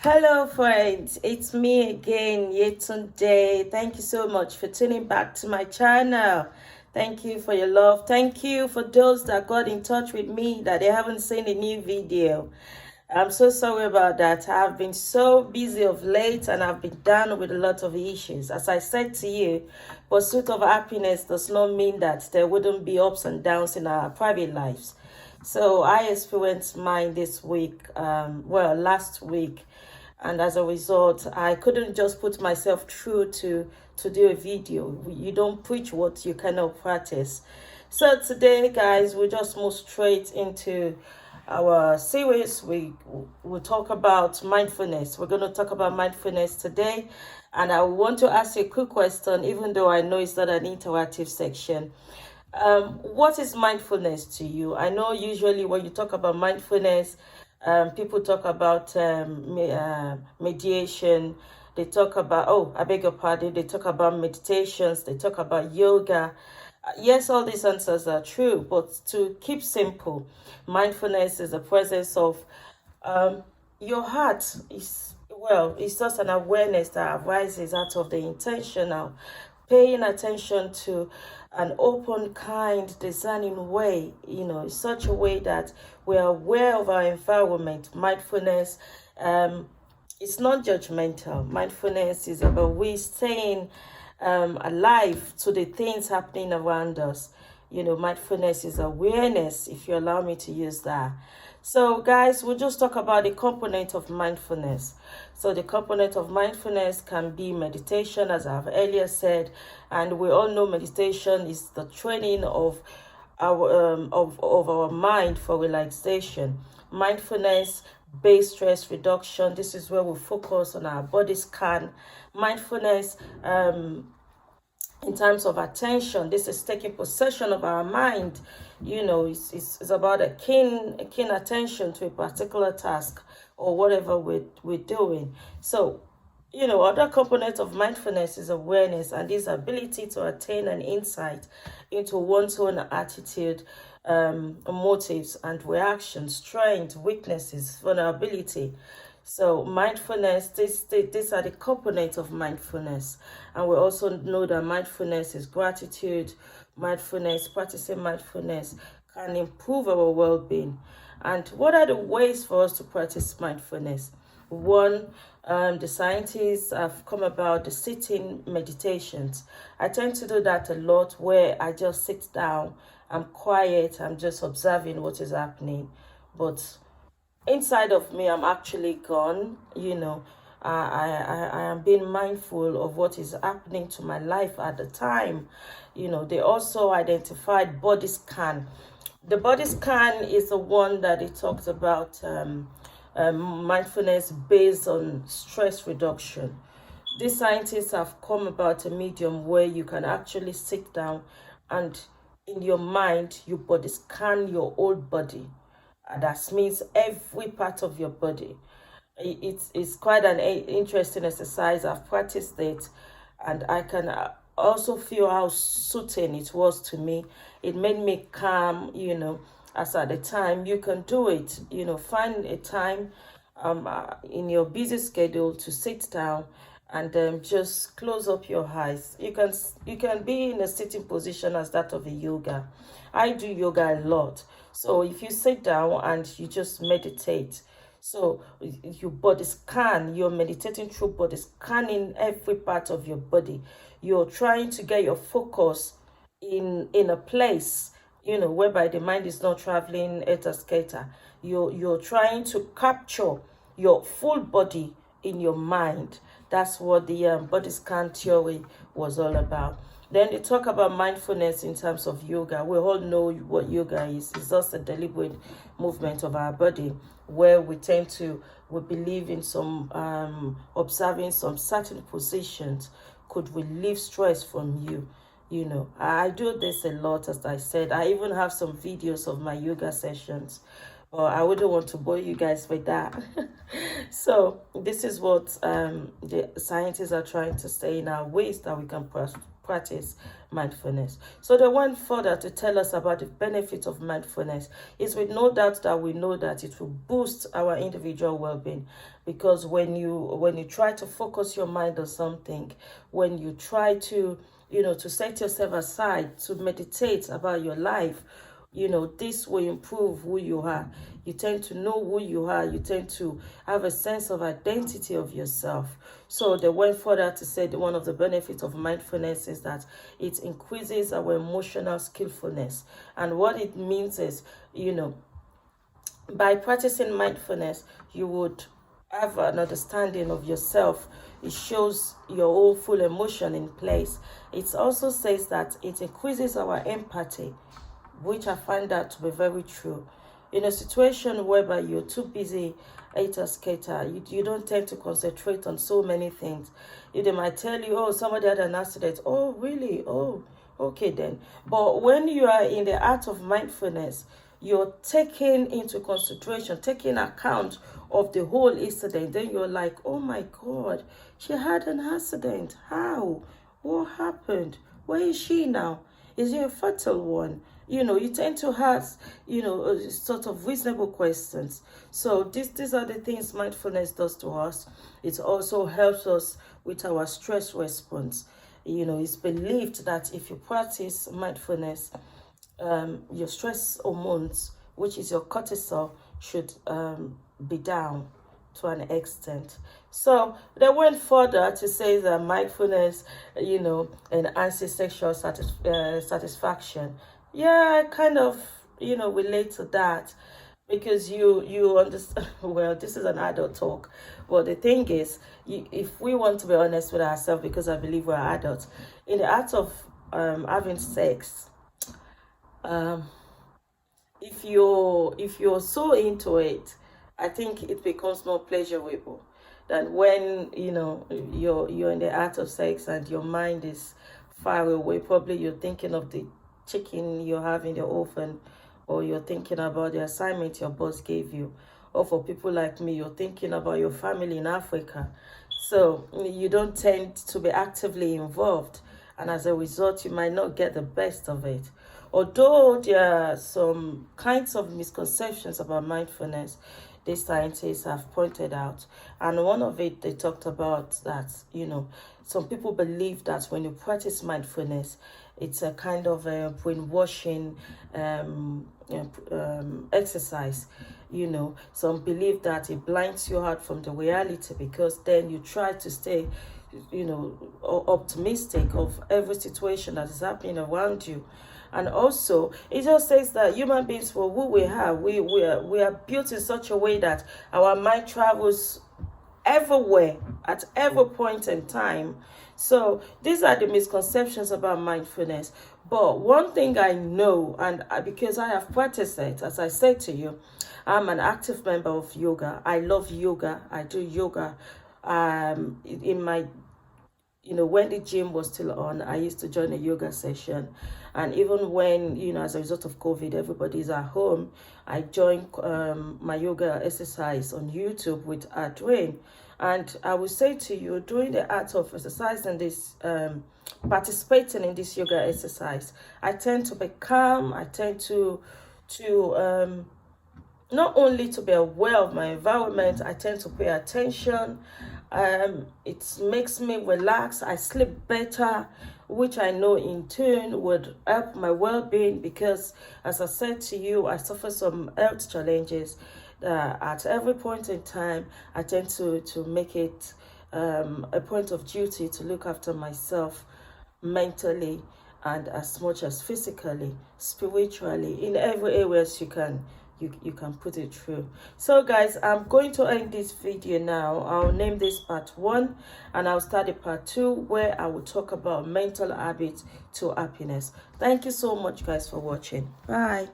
Hello, friends. It's me again, Yetunde. Thank you so much for tuning back to my channel. Thank you for your love. Thank you for those that got in touch with me that they haven't seen a new video. I'm so sorry about that. I've been so busy of late and I've been down with a lot of issues. As I said to you, pursuit of happiness does not mean that there wouldn't be ups and downs in our private lives. So I experienced mine this week, last week, and as a result, I couldn't just put myself through to do a video. You don't preach what you cannot practice. So today, guys, we just move straight into our series. We will talk about mindfulness. We're going to talk about mindfulness today, and I want to ask you a quick question, even though I know it's not an interactive section. What is mindfulness to you? I know usually when you talk about mindfulness, people talk about mediation. They talk about, oh, I beg your pardon, they talk about meditations, they talk about yoga. Yes, all these answers are true, but to keep simple, mindfulness is the presence of your heart is it's just an awareness that arises out of the intentional paying attention to an open, kind, discerning way, in such a way that we're aware of our environment. Mindfulness, it's not judgmental. Mindfulness is about we staying alive to the things happening around us. Mindfulness is awareness, if you allow me to use that. So, guys, we'll just talk about the component of mindfulness. So, the component of mindfulness can be meditation, as I've earlier said, and we all know meditation is the training of our mind for relaxation. Mindfulness based stress reduction. This is where we focus on our body scan. Mindfulness in terms of attention, this is taking possession of our mind. It's about a keen attention to a particular task or whatever we're doing. So, other component of mindfulness is awareness, and this ability to attain an insight into one's own attitude, motives and reactions, strengths, weaknesses, vulnerability. So mindfulness, these are the components of mindfulness. And we also know that mindfulness is gratitude. Practicing mindfulness can improve our well-being. And what are the ways for us to practice mindfulness? One, the scientists have come about the sitting meditations. I tend to do that a lot, where I just sit down, I'm quiet, I'm just observing what is happening. But inside of me, I'm actually gone. I am being mindful of what is happening to my life at the time. They also identified body scan. The body scan is the one that it talks about mindfulness based on stress reduction. These scientists have come about a medium where you can actually sit down and in your mind, you body scan your whole body. That means every part of your body. It's quite an interesting exercise. I've practiced it, and I can also feel how soothing it was to me. It made me calm, as at the time you can do it. Find a time in your busy schedule to sit down and just close up your eyes. You can be in a sitting position as that of a yoga. I do yoga a lot. So if you sit down and you just meditate, so you body scan, you're meditating through body scanning every part of your body. You're trying to get your focus in a place, whereby the mind is not traveling eta skata. You're trying to capture your full body in your mind. That's what the body scan theory was all about. Then they talk about mindfulness in terms of yoga. We all know what yoga is. It's just a deliberate movement of our body, where we believe in some observing some certain positions could relieve stress from you. I do this a lot, as I said. I even have some videos of my yoga sessions, but I wouldn't want to bore you guys with that. So this is what the scientists are trying to say in our ways that we can practice mindfulness. So they went further to tell us about the benefits of mindfulness. It's with no doubt that we know that it will boost our individual well-being, because when you try to focus your mind on something, when you try to to set yourself aside to meditate about your life, this will improve who you are. You tend to know who you are. You tend to have a sense of identity of yourself. So they went further to say that one of the benefits of mindfulness is that it increases our emotional skillfulness. And what it means is, by practicing mindfulness, you would have an understanding of yourself. It shows your whole full emotion in place. It also says that it increases our empathy, which I find that to be very true. In a situation whereby you're too busy, skater, you don't tend to concentrate on so many things. They might tell you, oh, somebody had an accident. Oh, really? Oh, okay then. But when you are in the art of mindfulness, you're taking into consideration, taking account of the whole incident. Then you're like, oh my God, she had an accident. How? What happened? Where is she now? Is it a fatal one? You tend to ask, sort of reasonable questions. So these are the things mindfulness does to us. It also helps us with our stress response. It's believed that if you practice mindfulness, your stress hormones, which is your cortisol, should be down to an extent. So they went further to say that mindfulness, enhances sexual satisfaction. Yeah, I kind of, relate to that, because you understand. Well, this is an adult talk, but the thing is, if we want to be honest with ourselves, because I believe we're adults, in the act of having sex, if you're so into it, I think it becomes more pleasurable than when you're in the act of sex and your mind is far away. Probably you're thinking of the chicken you have in the oven, or you're thinking about the assignment your boss gave you, or for people like me, you're thinking about your family in Africa. So you don't tend to be actively involved, and as a result, you might not get the best of it. Although there are some kinds of misconceptions about mindfulness, these scientists have pointed out, and one of it, they talked about that, some people believe that when you practice mindfulness, it's a kind of a brainwashing exercise. Some believe that it blinds you out from the reality, because then you try to stay optimistic of every situation that is happening around you. And also, it just says that human beings, for who we are, we are built in such a way that our mind travels everywhere at every point in time. So these are the misconceptions about mindfulness. But one thing I know, and because I have practiced it, as I said to you, I'm an active member of yoga. I love yoga. I do yoga. In my when the gym was still on, I used to join a yoga session. And even when, as a result of COVID, everybody's at home, I joined my yoga exercise on YouTube with Adrian. And I will say to you, doing the art of exercising this, participating in this yoga exercise, I tend to be calm. I tend to not only to be aware of my environment, I tend to pay attention. It makes me relax. I sleep better, which I know in turn would help my well-being, because, as I said to you, I suffer some health challenges. At every point in time, I tend to make it a point of duty to look after myself mentally, and as much as physically, spiritually, in every areas you can put it through. So guys, I'm going to end this video now. I'll name this part 1, and I'll start the part 2, where I will talk about mental habits to happiness. Thank you so much guys for watching. Bye.